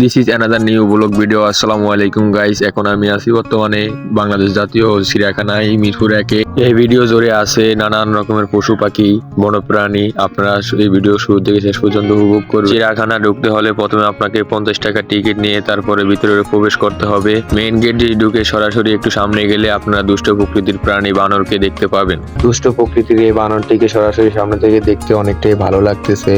This is another new blog video. আসসালামু আলাইকুম guys, এখন আমি আছি বর্তমানে বাংলাদেশ জাতীয় চিড়িয়াখানায় মিরপুর 1-এ। এই ভিডিও জুড়ে আছে নানান রকমের পশু পাখি, বন্যপ্রাণী। আপনারা এই ভিডিও শুরু থেকে শেষ পর্যন্ত উপভোগ করবেন। চিড়িয়াখানা ঢুকতে হলে প্রথমে আপনাকে 50 টাকা টিকিট নিয়ে তারপরে ভিতরে প্রবেশ করতে হবে। মেইন গেট দিয়ে ঢুকে সরাসরি একটু সামনে গেলে আপনারা দুষ্ট প্রকৃতির প্রাণী বানরকে দেখতে পাবেন। দুষ্ট প্রকৃতির এই বানরটিকে সরাসরি সামনে থেকে দেখতে অনেকটাই ভালো লাগতেছে।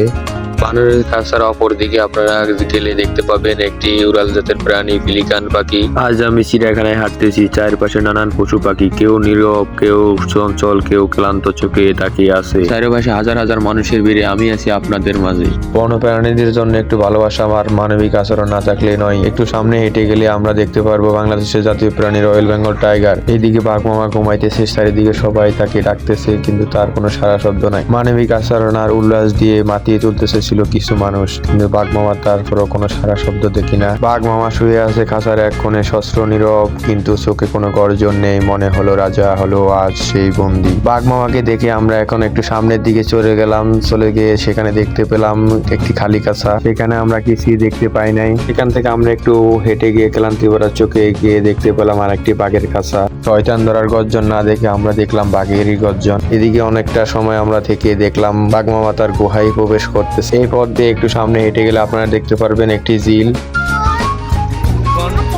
বানরের কাছার অপর দিকে আপনারা গেলে দেখতে পাবেন একটি উড়াল জাতের প্রাণী পিলিকান পাখি। আজ আমি চিড়িয়াখানায় হাঁটতেছি, চারপাশে নানান পশু পাখি, কেউ নীরব, কেউ চঞ্চল, কেউ ক্লান্ত চোখে তাকিয়ে আছে। চারপাশে হাজার হাজার মানুষের ভিড়ে আমি আছি আপনাদের মাঝে। বন্যপ্রাণীদের জন্য একটু ভালোবাসা আর মানবিক আচরণ না থাকলে নয়। একটু সামনে হেঁটে গেলে আমরা দেখতে পারবো বাংলাদেশের জাতীয় প্রাণী রয়্যাল বেঙ্গল টাইগার। এইদিকে বাঘ মামা ঘুমাইতেছে, চারিদিকে সবাই তাকে ডাকতেছে, কিন্তু তার কোনো সারা শব্দ নাই। মানবিক আচরণ আর উল্লাস দিয়ে মাতিয়ে তুলতেছে ছিল কিছু মানুষ, কিন্তু বাঘ মামা তারপরও কোনো সারা শব্দ দেখি না। বাঘ মামা শুয়ে আছে খাঁচার এক কোণে, শস্ত্র নীরব, কিন্তু চোখে কোনো গর্জন নেই। মনে হলো রাজা হলো আজ সেই বন্দি। বাঘ মামাকে দেখে আমরা এখন একটু সামনের দিকে চলে গেলাম। চলে গিয়ে সেখানে দেখতে পেলাম একটি খালি কাঁচা, সেখানে আমরা কিছুই দেখতে পাই নাই। সেখান থেকে আমরা একটু হেঁটে গিয়ে ক্লান্তি ভরা চোখে গিয়ে দেখতে পেলাম আর একটি বাঘের কাঁচা। শয়তান ধরার গর্জন না দেখে আমরা দেখলাম বাঘেরই গর্জন। এদিকে অনেকটা সময় আমরা থেকে দেখলাম বাঘ মামা তার গুহায় প্রবেশ করতেছে। এই পথ দিয়ে একটু সামনে হেঁটে গেলে আপনারা দেখতে পারবেন একটি ঝিল।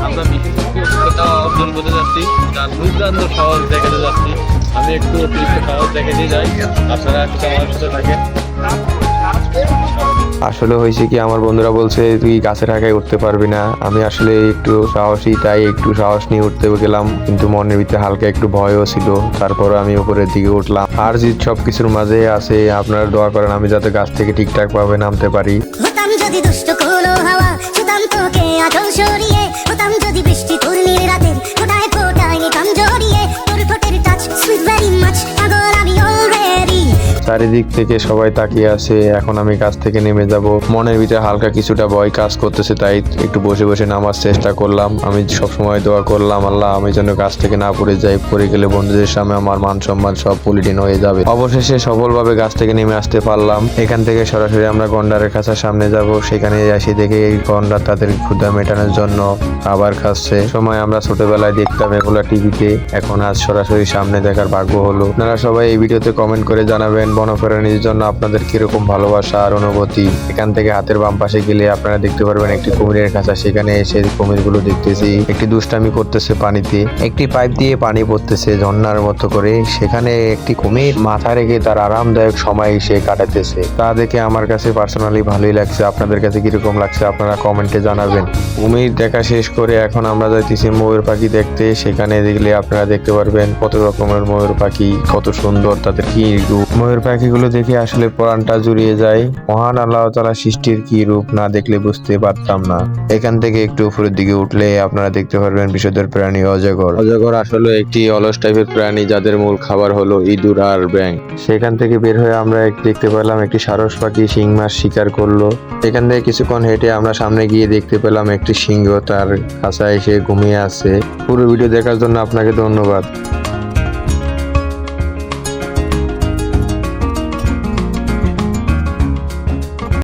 আমরা মিশন অভিজ্ঞতা অর্জন করতে যাচ্ছি, তার দুর্দান্ত সাহস দেখাতে যাচ্ছি। আমি একটু অতিরিক্ত সাহস দেখাতে যাই, আপনারা একটু আমার সাথে থাকেন। আসলে হয়েছে কি, আমার বন্ধুরা বলছে তুই গাছের আগায় উঠতে পারবি না। আমি আসলে একটু সাহসী, তাই একটু সাহস নিয়ে উঠতে গেলাম, কিন্তু মনের ভিতরে হালকা একটু ভয়ও ছিল। তারপর আমি উপরের দিকে উঠলাম। আর জিত সবকিছুর মাঝে আছে, আপনারা দোয়া করেন আমি যাতে গাছ থেকে ঠিকঠাক ভাবে নামতে পারি। হতাম যদি দুষ্ট কোনো হাওয়া, ছুতাম তোকে আঁচল সরিয়ে, হতাম যদি বৃষ্টি পূর্ণির রাতের ফোটায় ফোটায় নিতাম জড়িয়ে, তোর ঠোঁটের টাচ সুইট ভেরি মাচ, পাগল আমি অলরেডি। চারিদিক থেকে সবাই তাকিয়ে আছে। এখন আমি গাছ থেকে নেমে যাব। মনের ভিতরে হালকা কিছুটা ভয় কাজ করতেছে, তাই একটু বসে বসে নামার চেষ্টা করলাম। আমি সবসময় দোয়া করলাম আল্লাহ আমি যেন গাছ থেকে না পড়ে যাই। পড়ে গেলে বন্ধুদের সামনে আমার মান সম্মান সব পলিটিন হয়ে যাবে। অবশেষে সফলভাবে গাছ থেকে নেমে আসতে পারলাম। এখান থেকে সরাসরি আমরা গন্ডারের কাছে সামনে যাব। সেখানে এসে দেখে এই গন্ডার তাদের ক্ষুধা মেটানোর জন্য খাবার খাচ্ছে। সময় আমরা ছোটবেলায় দেখতাম এগুলা টিভিতে, এখন আজ সরাসরি সামনে দেখার ভাগ্য হলো। আপনারা সবাই এই ভিডিওতে কমেন্ট করে জানাবেন বন্যপ্রাণীর জন্য আপনাদের কিরকম ভালোবাসা আর অনুভূতি। এখান থেকে হাতের বাম পাশে গেলে আপনারা দেখতে পারবেন একটি কুমিরের খাঁচা। সেখানে এসে কুমিরগুলো দেখতেছি একটি দুষ্টামি করতেছে পানিতে, একটি পাইপ দিয়ে পানি পড়তেছে ঝর্ণার মতো করে। সেখানে একটি কুমির মাথা রেখে তার আরামদায়ক সময় সে কাটাতেছে। তা দেখে আমার কাছে পার্সোনালি ভালোই লাগছে। আপনাদের কাছে কিরকম লাগছে আপনারা কমেন্টে জানাবেন। কুমির দেখা শেষ করে এখন আমরা যাইতেছি ময়ূর পাখি দেখতে। সেখানে দেখলে আপনারা দেখতে পারবেন কত রকমের ময়ূর পাখি, কত সুন্দর তাদের কি রূপ। ময়ূর পাখিগুলো দেখে আসলে প্রাণটা জুড়িয়ে যায়। মহান আল্লাহ তাআলা সৃষ্টির কি রূপ না দেখলে বুঝতে পারতাম না। এখান থেকে একটু উপরের দিকে উঠলে আপনারা দেখতে পারবেন বিষধর প্রাণী অজগর। অজগর আসলে একটি অলস টাইপের প্রাণী, যাদের মূল খাবার হলো ইঁদুর আর ব্যাঙ। সেখান থেকে বের হয়ে আমরা দেখতে পেলাম একটি সারস পাখি শিং মাছ শিকার করলো। এখান থেকে কিছুক্ষণ হেঁটে আমরা সামনে গিয়ে দেখতে পেলাম একটি সিংহ তার খাঁচায় এসে ঘুমিয়ে আছে। পুরো ভিডিও দেখার জন্য আপনাকে ধন্যবাদ।